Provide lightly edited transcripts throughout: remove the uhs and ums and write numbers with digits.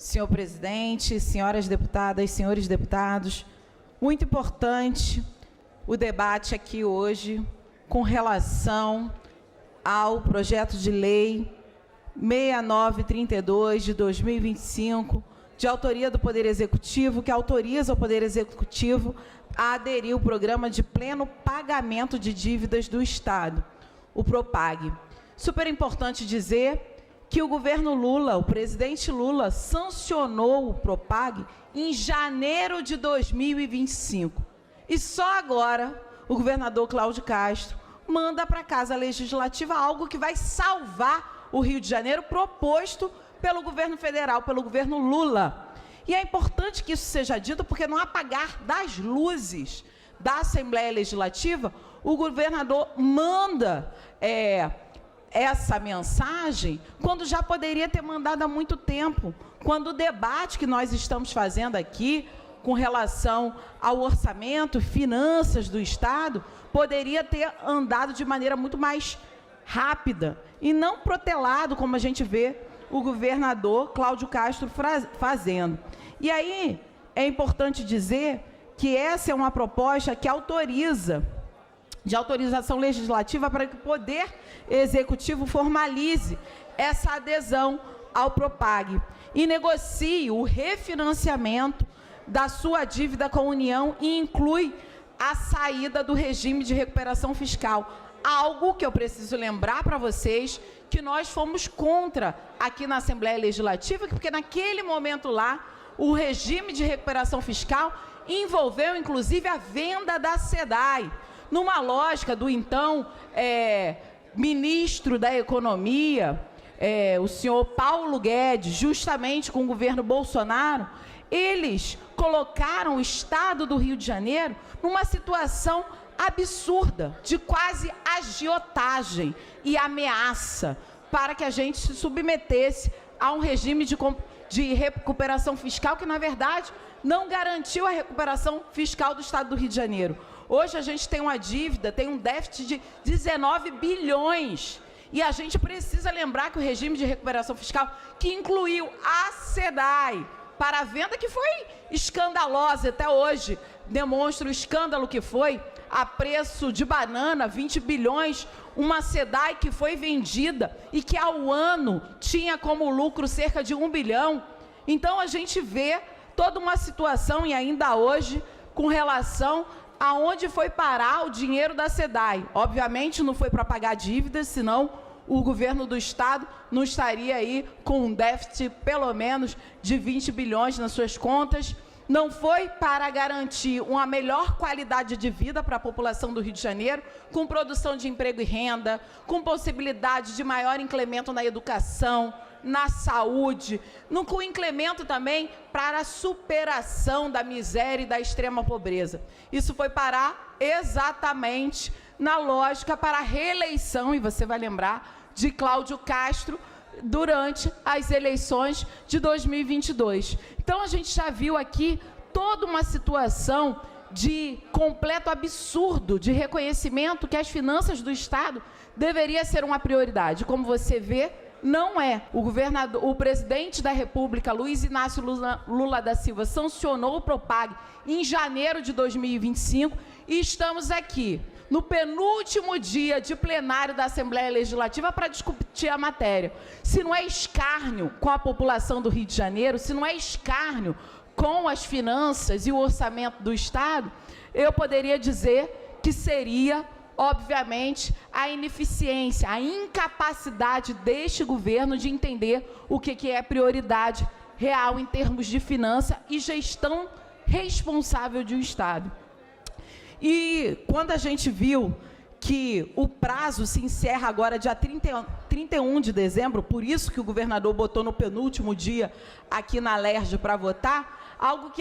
senhor presidente, senhoras deputadas, senhores deputados. Muito importante o debate aqui hoje com relação ao projeto de lei 6932 de 2025, de autoria do Poder Executivo, que autoriza o Poder Executivo a aderir ao Programa de Pleno Pagamento de Dívidas do Estado, o PROPAG. Super importante dizer que o governo Lula, o presidente Lula, sancionou o PROPAG em janeiro de 2025. E só agora o governador Cláudio Castro manda para a Casa Legislativa algo que vai salvar o Rio de Janeiro, proposto pelo governo federal, pelo governo Lula. E é importante que isso seja dito, porque no apagar das luzes da Assembleia Legislativa, o governador manda essa mensagem, quando já poderia ter mandado há muito tempo, quando o debate que nós estamos fazendo aqui, com relação ao orçamento, finanças do Estado, poderia ter andado de maneira muito mais rápida, e não protelado, como a gente vê o governador Cláudio Castro fazendo. E aí, é importante dizer que essa é uma proposta que autoriza, de autorização legislativa, para que o Poder Executivo formalize essa adesão ao PROPAG e negocie o refinanciamento da sua dívida com a União e inclui a saída do regime de recuperação fiscal. Algo que eu preciso lembrar para vocês, que nós fomos contra aqui na Assembleia Legislativa, porque naquele momento lá, o regime de recuperação fiscal envolveu, inclusive, a venda da SEDAI, numa lógica do então ministro da Economia, o senhor Paulo Guedes, justamente com o governo Bolsonaro. Eles colocaram o Estado do Rio de Janeiro numa situação absurda, de quase agiotagem e ameaça, para que a gente se submetesse a um regime de recuperação fiscal que, na verdade, não garantiu a recuperação fiscal do Estado do Rio de Janeiro. Hoje a gente tem uma dívida, tem um déficit de 19 bilhões. E a gente precisa lembrar que o regime de recuperação fiscal, que incluiu a SEDAI, para a venda, que foi escandalosa até hoje, demonstra o escândalo que foi, a preço de banana, 20 bilhões, uma SEDAI que foi vendida e que ao ano tinha como lucro cerca de 1 bilhão. Então a gente vê toda uma situação, e ainda hoje, com relação aonde foi parar o dinheiro da SEDAI. Obviamente não foi para pagar dívidas, senão o governo do Estado não estaria aí com um déficit, pelo menos, de 20 bilhões nas suas contas. Não foi para garantir uma melhor qualidade de vida para a população do Rio de Janeiro, com produção de emprego e renda, com possibilidade de maior incremento na educação, na saúde, com incremento também para a superação da miséria e da extrema pobreza. Isso foi parar exatamente na lógica para a reeleição, e você vai lembrar, de Cláudio Castro durante as eleições de 2022. Então, a gente já viu aqui toda uma situação de completo absurdo de reconhecimento que as finanças do Estado deveria ser uma prioridade. Como você vê, não é. O presidente da República, Luiz Inácio Lula da Silva, sancionou o PROPAG em janeiro de 2025 e estamos aqui no penúltimo dia de plenário da Assembleia Legislativa para discutir a matéria. Se não é escárnio com a população do Rio de Janeiro, se não é escárnio com as finanças e o orçamento do Estado, eu poderia dizer que seria, obviamente, a ineficiência, a incapacidade deste governo de entender o que é prioridade real em termos de finança e gestão responsável de um Estado. E quando a gente viu que o prazo se encerra agora dia 31 de dezembro, por isso que o governador botou no penúltimo dia aqui na LERJ para votar, algo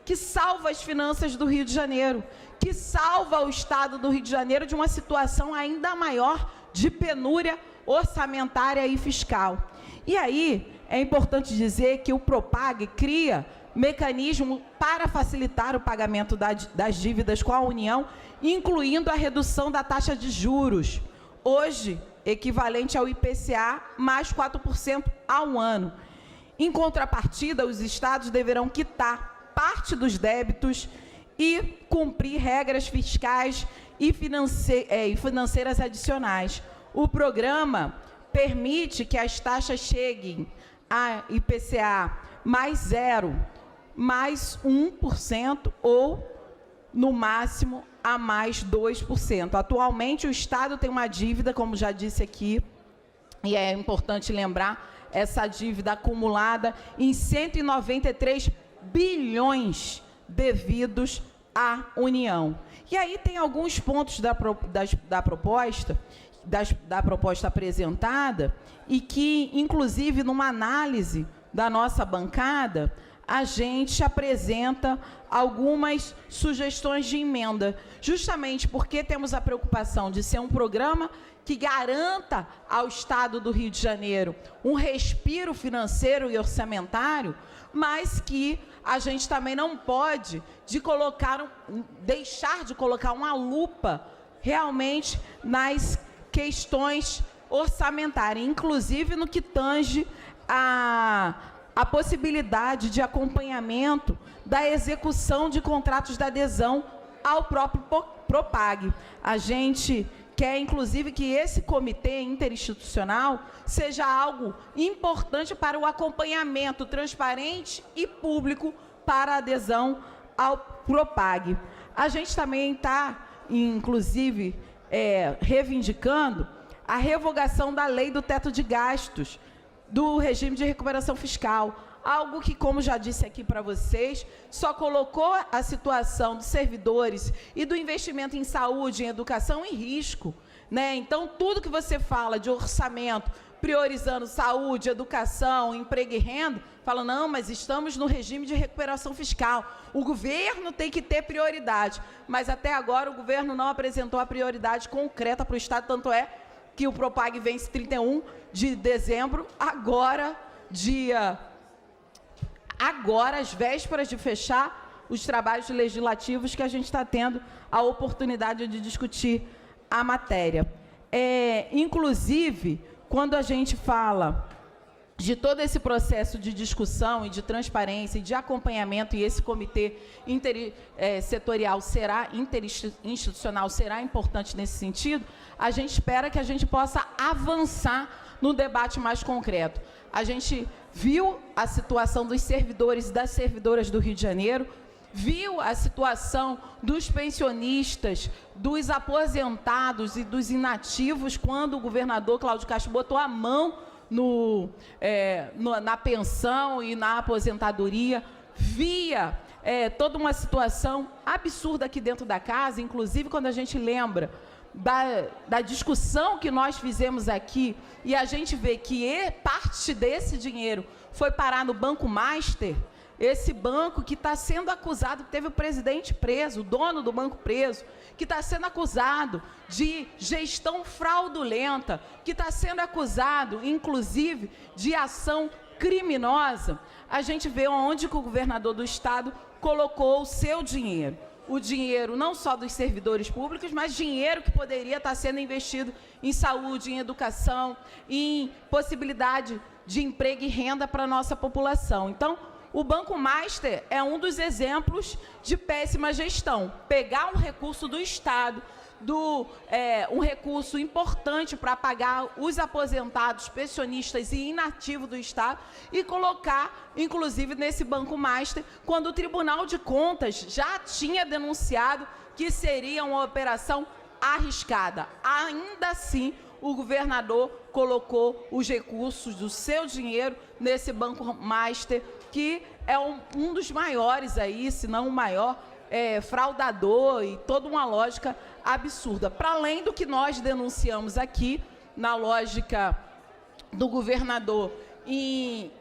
que salva as finanças do Rio de Janeiro, que salva o Estado do Rio de Janeiro de uma situação ainda maior de penúria orçamentária e fiscal. E aí, é importante dizer que o PROPAG cria mecanismo para facilitar o pagamento das dívidas com a União, incluindo a redução da taxa de juros, hoje equivalente ao IPCA mais 4% ao ano. Em contrapartida, os estados deverão quitar parte dos débitos e cumprir regras fiscais e financeiras adicionais. O programa permite que as taxas cheguem a IPCA mais 0, mais 1% ou, no máximo, a mais 2%. Atualmente, o Estado tem uma dívida, como já disse aqui, e é importante lembrar, essa dívida acumulada em 193 bilhões devidos à União. E aí tem alguns pontos da proposta apresentada e que, inclusive, numa análise da nossa bancada, a gente apresenta algumas sugestões de emenda, justamente porque temos a preocupação de ser um programa que garanta ao Estado do Rio de Janeiro um respiro financeiro e orçamentário, mas que a gente também não pode deixar de colocar uma lupa realmente nas questões orçamentárias, inclusive no que tange a possibilidade de acompanhamento da execução de contratos de adesão ao próprio Propag. A gente quer, inclusive, que esse comitê interinstitucional seja algo importante para o acompanhamento transparente e público para a adesão ao Propag. A gente também está, inclusive, reivindicando a revogação da lei do teto de gastos, do regime de recuperação fiscal, algo que, como já disse aqui para vocês, só colocou a situação dos servidores e do investimento em saúde e em educação em risco, né? Então, tudo que você fala de orçamento, priorizando saúde, educação, emprego e renda, fala, não, mas estamos no regime de recuperação fiscal, o governo tem que ter prioridade, mas até agora o governo não apresentou a prioridade concreta para o Estado, tanto é que o Propag vence 31 de dezembro, agora, às vésperas de fechar os trabalhos legislativos que a gente está tendo a oportunidade de discutir a matéria. Inclusive, quando a gente fala de todo esse processo de discussão e de transparência e de acompanhamento, e esse comitê setorial interinstitucional será importante nesse sentido, a gente espera que a gente possa avançar no debate mais concreto. A gente viu a situação dos servidores e das servidoras do Rio de Janeiro, viu a situação dos pensionistas, dos aposentados e dos inativos, quando o governador Cláudio Castro botou a mão na pensão e na aposentadoria, via toda uma situação absurda aqui dentro da casa, inclusive quando a gente lembra da discussão que nós fizemos aqui e a gente vê que parte desse dinheiro foi parar no Banco Master, esse banco que está sendo acusado, que teve o presidente preso, o dono do banco preso, que está sendo acusado de gestão fraudulenta, que está sendo acusado, inclusive, de ação criminosa, a gente vê onde que o governador do Estado colocou o seu dinheiro. O dinheiro não só dos servidores públicos, mas dinheiro que poderia estar sendo investido em saúde, em educação, em possibilidade de emprego e renda para a nossa população. Então, o Banco Master é um dos exemplos de péssima gestão. Pegar um recurso do Estado, um recurso importante para pagar os aposentados, pensionistas e inativos do Estado e colocar, inclusive, nesse Banco Master, quando o Tribunal de Contas já tinha denunciado que seria uma operação arriscada. Ainda assim, o governador colocou os recursos do seu dinheiro nesse Banco Master, que é um dos maiores aí, se não o maior, fraudador e toda uma lógica absurda. Para além do que nós denunciamos aqui, na lógica do governador, em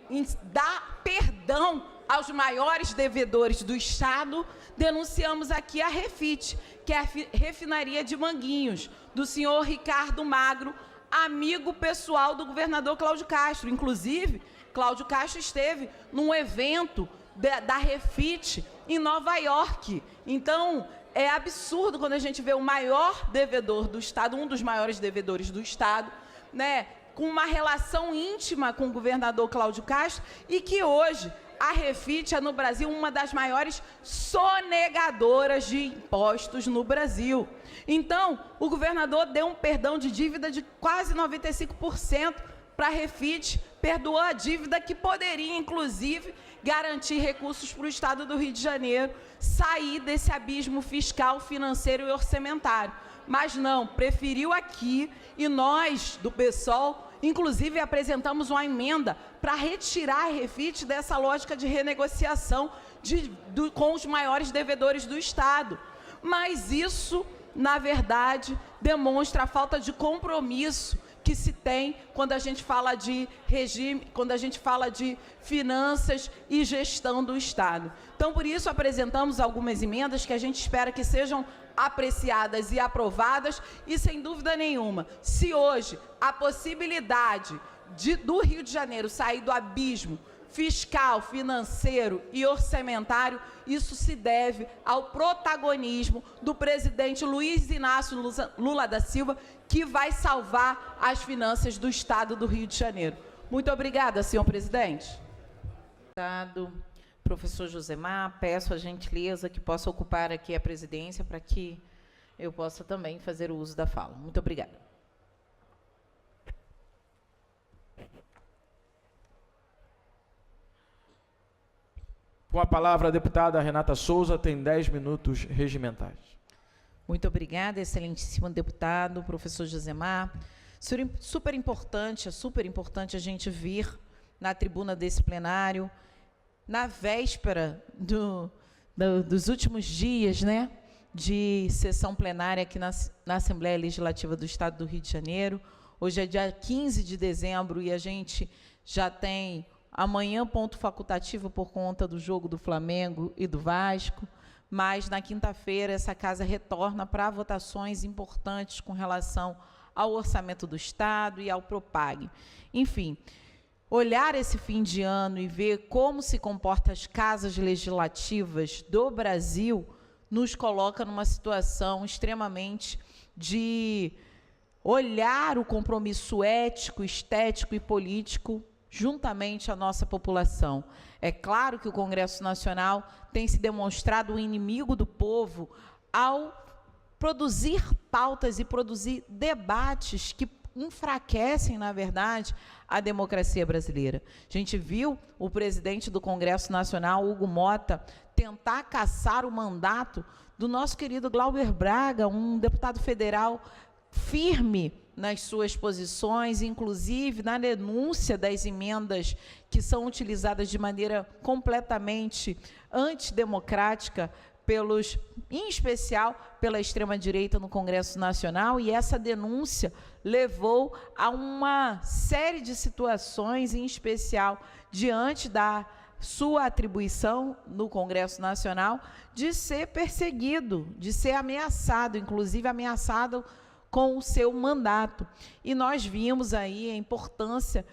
dar perdão aos maiores devedores do Estado, denunciamos aqui a Refit, que é a refinaria de Manguinhos, do senhor Ricardo Magro, amigo pessoal do governador Cláudio Castro. Inclusive, Cláudio Castro esteve num evento da Refit em Nova York. Então, é absurdo quando a gente vê o maior devedor do Estado, um dos maiores devedores do Estado, né, com uma relação íntima com o governador Cláudio Castro e que hoje a Refit é no Brasil uma das maiores sonegadoras de impostos no Brasil. Então, o governador deu um perdão de dívida de quase 95% para a Refit, perdoou a dívida que poderia, inclusive, garantir recursos para o Estado do Rio de Janeiro sair desse abismo fiscal, financeiro e orçamentário. Mas não, preferiu aqui, e nós, do PSOL, inclusive apresentamos uma emenda para retirar a Refit dessa lógica de renegociação com os maiores devedores do Estado. Mas isso, na verdade, demonstra a falta de compromisso que se tem quando a gente fala de regime, quando a gente fala de finanças e gestão do Estado. Então, por isso, apresentamos algumas emendas que a gente espera que sejam apreciadas e aprovadas, e sem dúvida nenhuma, se hoje a possibilidade do Rio de Janeiro sair do abismo fiscal, financeiro e orçamentário, isso se deve ao protagonismo do presidente Luiz Inácio Lula da Silva, que vai salvar as finanças do Estado do Rio de Janeiro. Muito obrigada, senhor presidente. Obrigado, professor Josemar. Peço a gentileza que possa ocupar aqui a presidência para que eu possa também fazer o uso da fala. Muito obrigada. Com a palavra, a deputada Renata Souza tem 10 minutos regimentais. Muito obrigada, excelentíssimo deputado, professor Josemar. Super importante a gente vir na tribuna desse plenário, na véspera dos últimos dias, né, de sessão plenária aqui na Assembleia Legislativa do Estado do Rio de Janeiro. Hoje é dia 15 de dezembro e a gente já tem amanhã ponto facultativo por conta do jogo do Flamengo e do Vasco, mas na quinta-feira essa casa retorna para votações importantes com relação ao orçamento do Estado e ao Propag. Enfim, olhar esse fim de ano e ver como se comportam as casas legislativas do Brasil nos coloca numa situação extremamente de olhar o compromisso ético, estético e político juntamente à nossa população. É claro que o Congresso Nacional tem se demonstrado um inimigo do povo ao produzir pautas e produzir debates que enfraquecem, na verdade, a democracia brasileira. A gente viu o presidente do Congresso Nacional, Hugo Mota, tentar caçar o mandato do nosso querido Glauber Braga, um deputado federal firme nas suas posições, inclusive na denúncia das emendas que são utilizadas de maneira completamente antidemocrática em especial pela extrema-direita no Congresso Nacional, e essa denúncia levou a uma série de situações, em especial diante da sua atribuição no Congresso Nacional, de ser perseguido, de ser ameaçado, inclusive ameaçado com o seu mandato. E nós vimos aí a importância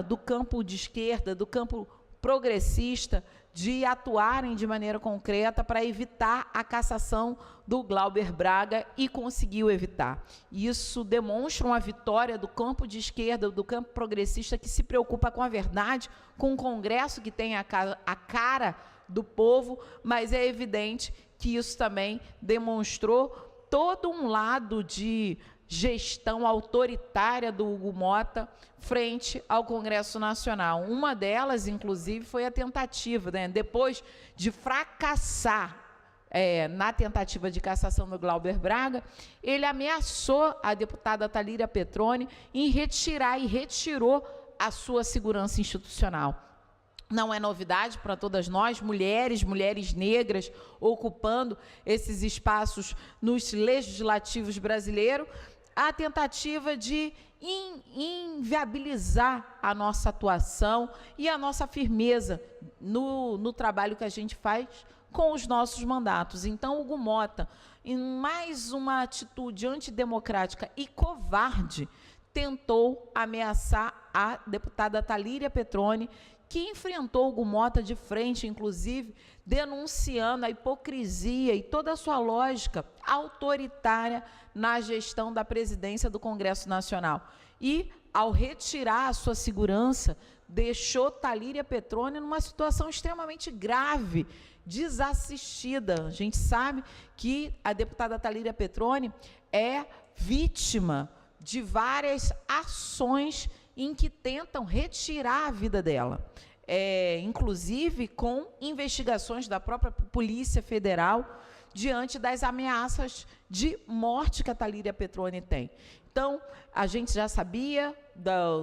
do campo de esquerda, do campo progressista, de atuarem de maneira concreta para evitar a cassação do Glauber Braga, e conseguiu evitar. Isso demonstra uma vitória do campo de esquerda, do campo progressista, que se preocupa com a verdade, com um Congresso que tem a cara do povo, mas é evidente que isso também demonstrou todo um lado de gestão autoritária do Hugo Mota frente ao Congresso Nacional. Uma delas, inclusive, foi a tentativa, né, depois de fracassar na tentativa de cassação do Glauber Braga, ele ameaçou a deputada Thalíria Petroni em retirar, e retirou a sua segurança institucional. Não é novidade para todas nós, mulheres negras, ocupando esses espaços nos legislativos brasileiros, a tentativa de inviabilizar a nossa atuação e a nossa firmeza no trabalho que a gente faz com os nossos mandatos. Então, Hugo Mota, em mais uma atitude antidemocrática e covarde, tentou ameaçar a deputada Thalíria Petroni, que enfrentou Hugo Mota de frente, inclusive, denunciando a hipocrisia e toda a sua lógica autoritária na gestão da presidência do Congresso Nacional. e, ao retirar a sua segurança, deixou Talíria Petroni numa situação extremamente grave, desassistida. A gente sabe que a deputada Talíria Petroni é vítima de várias ações em que tentam retirar a vida dela, inclusive com investigações da própria Polícia Federal diante das ameaças de morte que a Talíria Petroni tem. Então, a gente já sabia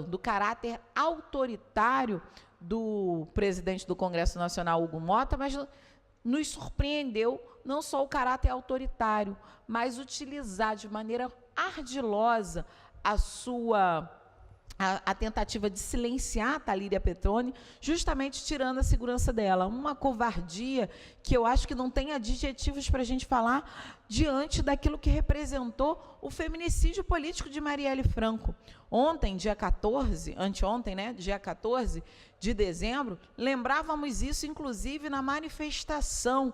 do caráter autoritário do presidente do Congresso Nacional, Hugo Mota, mas nos surpreendeu não só o caráter autoritário, mas utilizar de maneira ardilosa a tentativa de silenciar a Talíria Petroni, justamente tirando a segurança dela. Uma covardia que eu acho que não tem adjetivos para a gente falar diante daquilo que representou o feminicídio político de Marielle Franco. Ontem, dia 14, anteontem, né, dia 14 de dezembro, lembrávamos isso, inclusive, na manifestação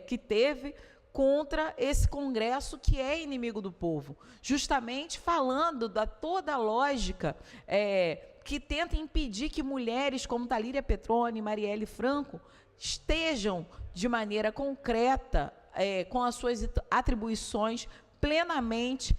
que teve contra esse Congresso que é inimigo do povo, justamente falando da toda a lógica que tenta impedir que mulheres como Talíria Petroni e Marielle Franco estejam de maneira concreta, com as suas atribuições plenamente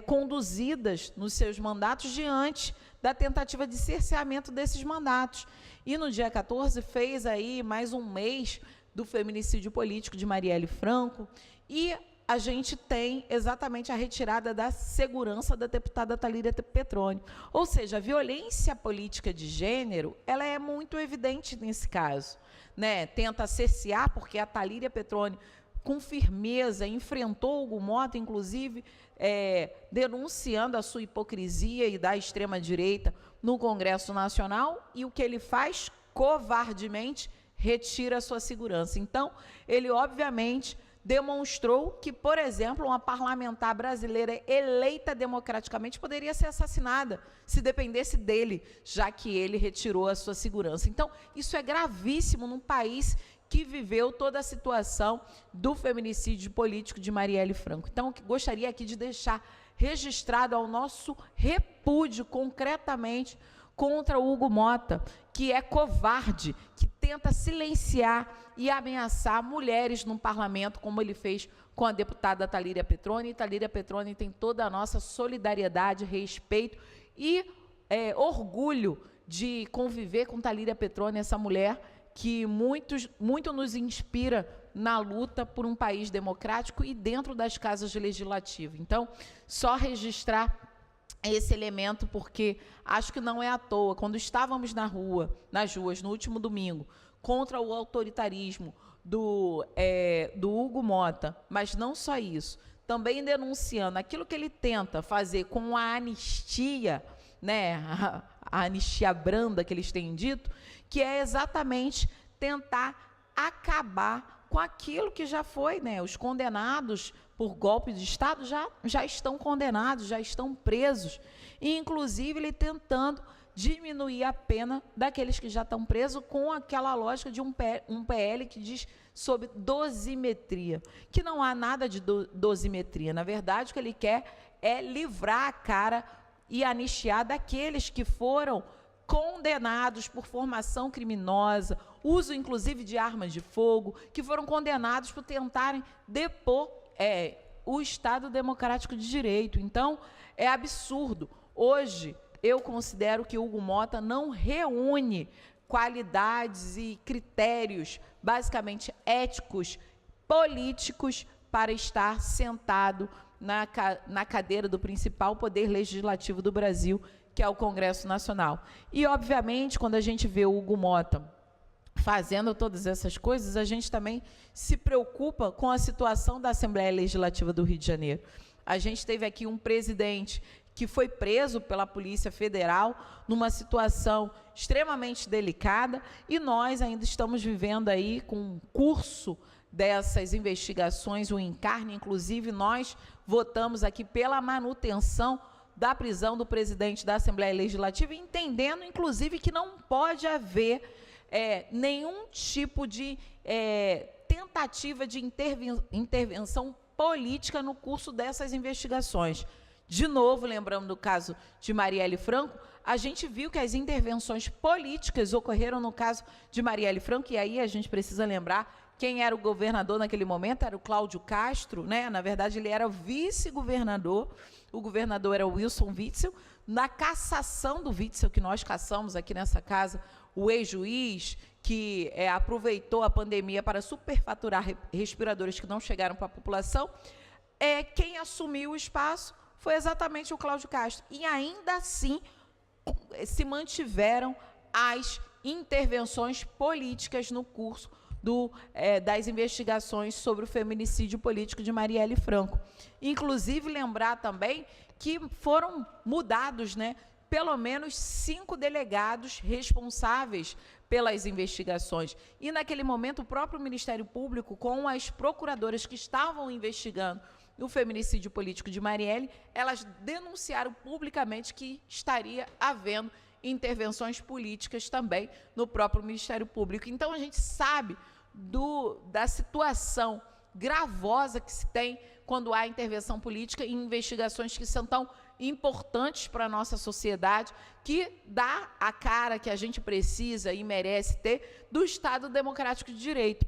conduzidas nos seus mandatos diante da tentativa de cerceamento desses mandatos. E no dia 14 fez aí mais um mês do feminicídio político de Marielle Franco, e a gente tem exatamente a retirada da segurança da deputada Talíria Petroni. Ou seja, a violência política de gênero, ela é muito evidente nesse caso, né? Tenta cercear, porque a Talíria Petroni, com firmeza, enfrentou Hugo Mota, inclusive, denunciando a sua hipocrisia e da extrema-direita no Congresso Nacional, e o que ele faz, covardemente, retira a sua segurança. Então, ele, obviamente, demonstrou que, por exemplo, uma parlamentar brasileira eleita democraticamente poderia ser assassinada se dependesse dele, já que ele retirou a sua segurança. Então, isso é gravíssimo num país que viveu toda a situação do feminicídio político de Marielle Franco. Então, gostaria aqui de deixar registrado ao nosso repúdio, concretamente, contra o Hugo Mota, que é covarde, que tenta silenciar e ameaçar mulheres no parlamento, como ele fez com a deputada Talíria Petroni. E Talíria Petroni tem toda a nossa solidariedade, respeito e orgulho de conviver com Talíria Petroni, essa mulher que muito nos inspira na luta por um país democrático e dentro das casas legislativas. Então, só registrar esse elemento, porque acho que não é à toa, quando estávamos nas ruas, no último domingo, contra o autoritarismo do Hugo Mota, mas não só isso, também denunciando aquilo que ele tenta fazer com a anistia, né, a anistia branda que eles têm dito, que é exatamente tentar acabar com aquilo que já foi, né, os condenados por golpe de Estado já estão condenados, já estão presos, e inclusive ele tentando diminuir a pena daqueles que já estão presos com aquela lógica de um PL que diz sobre dosimetria, que não há nada de dosimetria. Na verdade, o que ele quer é livrar a cara e anistiar daqueles que foram condenados por formação criminosa, uso inclusive de armas de fogo, que foram condenados por tentarem depor o Estado Democrático de Direito. Então, é absurdo. Hoje, eu considero que Hugo Mota não reúne qualidades e critérios, basicamente éticos, políticos, para estar sentado na cadeira do principal poder legislativo do Brasil, que é o Congresso Nacional. E, obviamente, quando a gente vê o Hugo Mota fazendo todas essas coisas, a gente também se preocupa com a situação da Assembleia Legislativa do Rio de Janeiro. A gente teve aqui um presidente que foi preso pela Polícia Federal numa situação extremamente delicada, e nós ainda estamos vivendo aí com um curso dessas investigações, o encarne. Inclusive, nós votamos aqui pela manutenção da prisão do presidente da Assembleia Legislativa, entendendo, inclusive, que não pode haver nenhum tipo de tentativa de intervenção política no curso dessas investigações. De novo, lembrando do caso de Marielle Franco, a gente viu que as intervenções políticas ocorreram no caso de Marielle Franco, e aí a gente precisa lembrar quem era o governador naquele momento, era o Cláudio Castro, né? Na verdade, ele era o vice-governador, o governador era o Wilson Witzel. Na cassação do Witzel, que nós cassamos aqui nessa casa, o ex-juiz que aproveitou a pandemia para superfaturar respiradores que não chegaram para a população, quem assumiu o espaço foi exatamente o Cláudio Castro. E ainda assim se mantiveram as intervenções políticas no curso das investigações sobre o feminicídio político de Marielle Franco. Inclusive, lembrar também que foram mudados, né, pelo menos 5 delegados responsáveis pelas investigações. E, naquele momento, o próprio Ministério Público, com as procuradoras que estavam investigando o feminicídio político de Marielle, elas denunciaram publicamente que estaria havendo intervenções políticas também no próprio Ministério Público. Então, a gente sabe da situação gravosa que se tem quando há intervenção política em investigações que são tão importantes para a nossa sociedade, que dá a cara que a gente precisa e merece ter do Estado Democrático de Direito.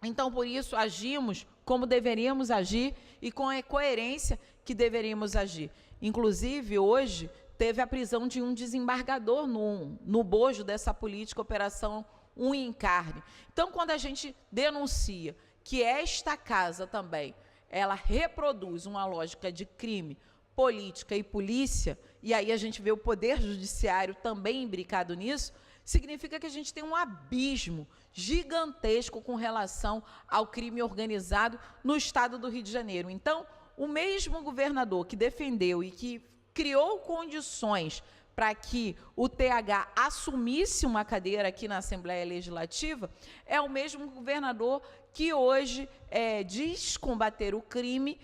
Então, por isso, agimos como deveríamos agir e com a coerência que deveríamos agir. Inclusive, hoje, teve a prisão de um desembargador no bojo dessa política Operação Unha em Carne. Então, quando a gente denuncia que esta casa também, ela reproduz uma lógica de crime, política e polícia, e aí a gente vê o Poder Judiciário também imbricado nisso, significa que a gente tem um abismo gigantesco com relação ao crime organizado no estado do Rio de Janeiro. Então, o mesmo governador que defendeu e que criou condições para que o TH assumisse uma cadeira aqui na Assembleia Legislativa, é o mesmo governador que hoje diz combater o crime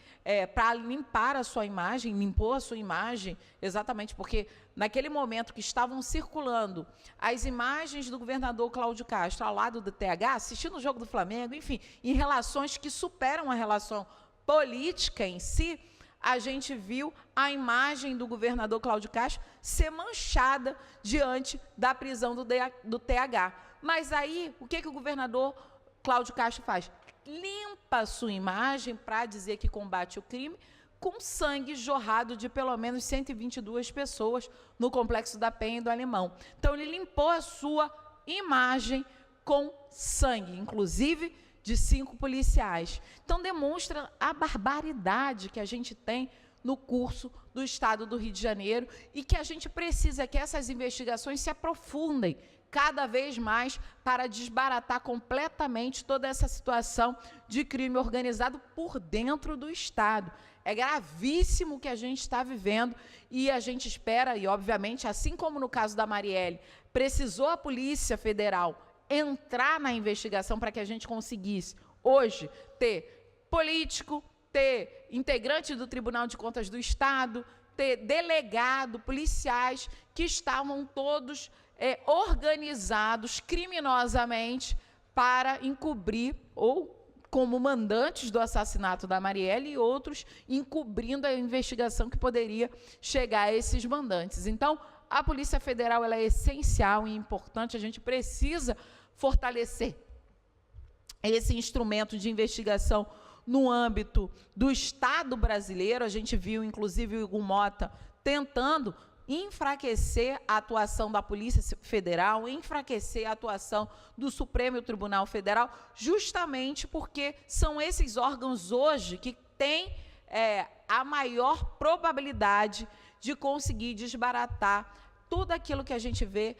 para limpar a sua imagem, limpou a sua imagem, exatamente porque naquele momento que estavam circulando as imagens do governador Cláudio Castro ao lado do TH, assistindo o jogo do Flamengo, enfim, em relações que superam a relação política em si, a gente viu a imagem do governador Cláudio Castro ser manchada diante da prisão do TH. Mas aí, o que o governador Cláudio Castro faz? Limpa a sua imagem para dizer que combate o crime com sangue jorrado de pelo menos 122 pessoas no Complexo da Penha e do Alemão. Então, ele limpou a sua imagem com sangue, inclusive de 5 policiais. Então, demonstra a barbaridade que a gente tem no curso do Estado do Rio de Janeiro e que a gente precisa que essas investigações se aprofundem cada vez mais para desbaratar completamente toda essa situação de crime organizado por dentro do Estado. É gravíssimo o que a gente está vivendo e a gente espera, e obviamente, assim como no caso da Marielle, precisou a Polícia Federal entrar na investigação para que a gente conseguisse, hoje, ter político, ter integrante do Tribunal de Contas do Estado, ter delegado, policiais que estavam todos organizados criminosamente para encobrir ou como mandantes do assassinato da Marielle e outros encobrindo a investigação que poderia chegar a esses mandantes. Então, a Polícia Federal ela é essencial e importante, a gente precisa fortalecer esse instrumento de investigação no âmbito do Estado brasileiro. A gente viu, inclusive, o Hugo Mota tentando enfraquecer a atuação da Polícia Federal, enfraquecer a atuação do Supremo Tribunal Federal, justamente porque são esses órgãos hoje que têm a maior probabilidade de conseguir desbaratar tudo aquilo que a gente vê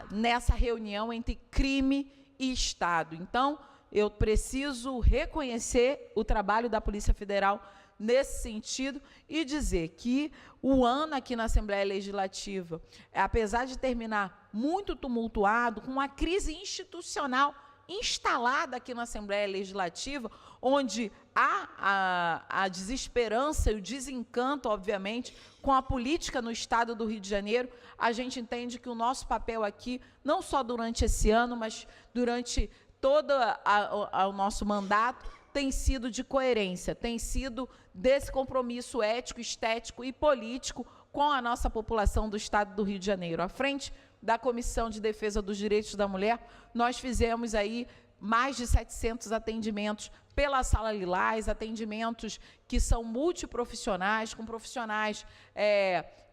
nessa reunião entre crime e Estado. Então, eu preciso reconhecer o trabalho da Polícia Federal nesse sentido e dizer que o ano aqui na Assembleia Legislativa, apesar de terminar muito tumultuado, com uma crise institucional instalada aqui na Assembleia Legislativa, onde há a desesperança e o desencanto, obviamente, com a política no Estado do Rio de Janeiro, a gente entende que o nosso papel aqui, não só durante esse ano, mas durante todo o nosso mandato, tem sido de coerência, tem sido desse compromisso ético, estético e político com a nossa população do Estado do Rio de Janeiro. À frente da Comissão de Defesa dos Direitos da Mulher, nós fizemos aí mais de 700 atendimentos pela Sala Lilás, atendimentos que são multiprofissionais, com profissionais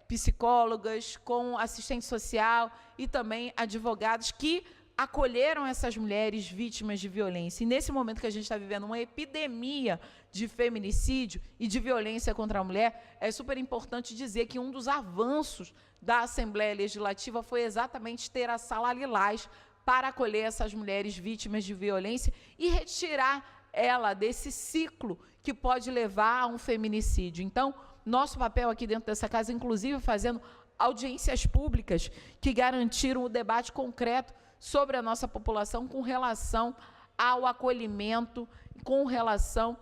psicólogas, com assistente social e também advogados que acolheram essas mulheres vítimas de violência. E nesse momento que a gente está vivendo uma epidemia de feminicídio e de violência contra a mulher, é super importante dizer que um dos avanços da Assembleia Legislativa foi exatamente ter a Sala Lilás para acolher essas mulheres vítimas de violência e retirar ela desse ciclo que pode levar a um feminicídio. Então, nosso papel aqui dentro dessa casa, inclusive fazendo audiências públicas que garantiram o debate concreto sobre a nossa população com relação ao acolhimento, com relação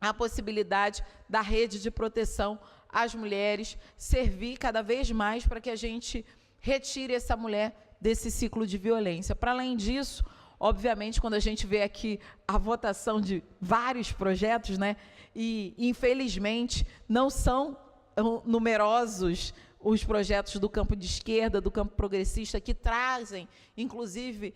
à possibilidade da rede de proteção às mulheres, servir cada vez mais para que a gente retire essa mulher desse ciclo de violência. Para além disso, obviamente, quando a gente vê aqui a votação de vários projetos, né, e infelizmente não são numerosos os projetos do campo de esquerda, do campo progressista, que trazem, inclusive,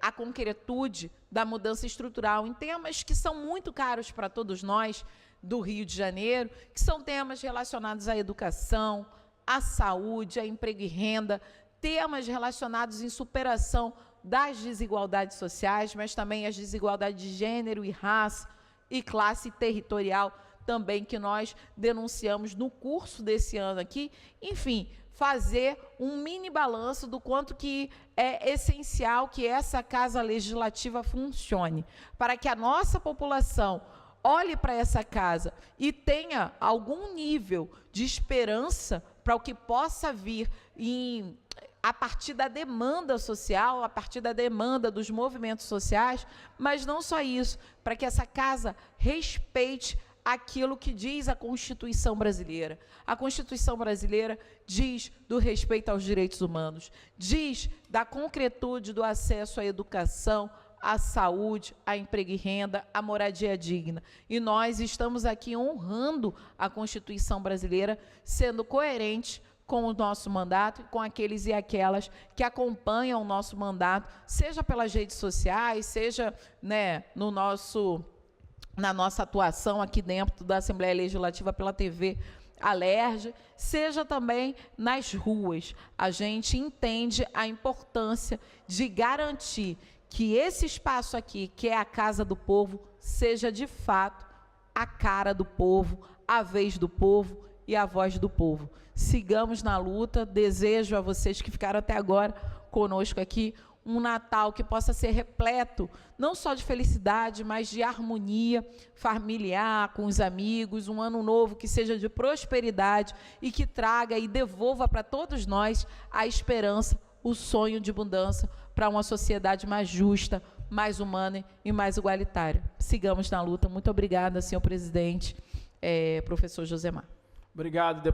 a concretude da mudança estrutural em temas que são muito caros para todos nós do Rio de Janeiro, que são temas relacionados à educação, à saúde, a emprego e renda, temas relacionados em superação das desigualdades sociais, mas também as desigualdades de gênero e raça e classe territorial também, que nós denunciamos no curso desse ano aqui. Enfim, fazer um mini balanço do quanto que é essencial que essa Casa Legislativa funcione, para que a nossa população olhe para essa casa e tenha algum nível de esperança para o que possa vir a partir da demanda social, a partir da demanda dos movimentos sociais, mas não só isso, para que essa casa respeite aquilo que diz a Constituição brasileira. A Constituição brasileira diz do respeito aos direitos humanos, diz da concretude do acesso à educação, à saúde, a emprego e renda, a moradia digna. E nós estamos aqui honrando a Constituição brasileira, sendo coerentes com o nosso mandato, com aqueles e aquelas que acompanham o nosso mandato, seja pelas redes sociais, seja, né, na nossa atuação aqui dentro da Assembleia Legislativa pela TV Alerj, seja também nas ruas. A gente entende a importância de garantir que esse espaço aqui, que é a Casa do Povo, seja de fato a cara do povo, a vez do povo e a voz do povo. Sigamos na luta. Desejo a vocês que ficaram até agora conosco aqui um Natal que possa ser repleto, não só de felicidade, mas de harmonia familiar, com os amigos, um ano novo que seja de prosperidade e que traga e devolva para todos nós a esperança, o sonho de abundância para uma sociedade mais justa, mais humana e mais igualitária. Sigamos na luta. Muito obrigada, senhor presidente, professor Josemar. Obrigado, deputado.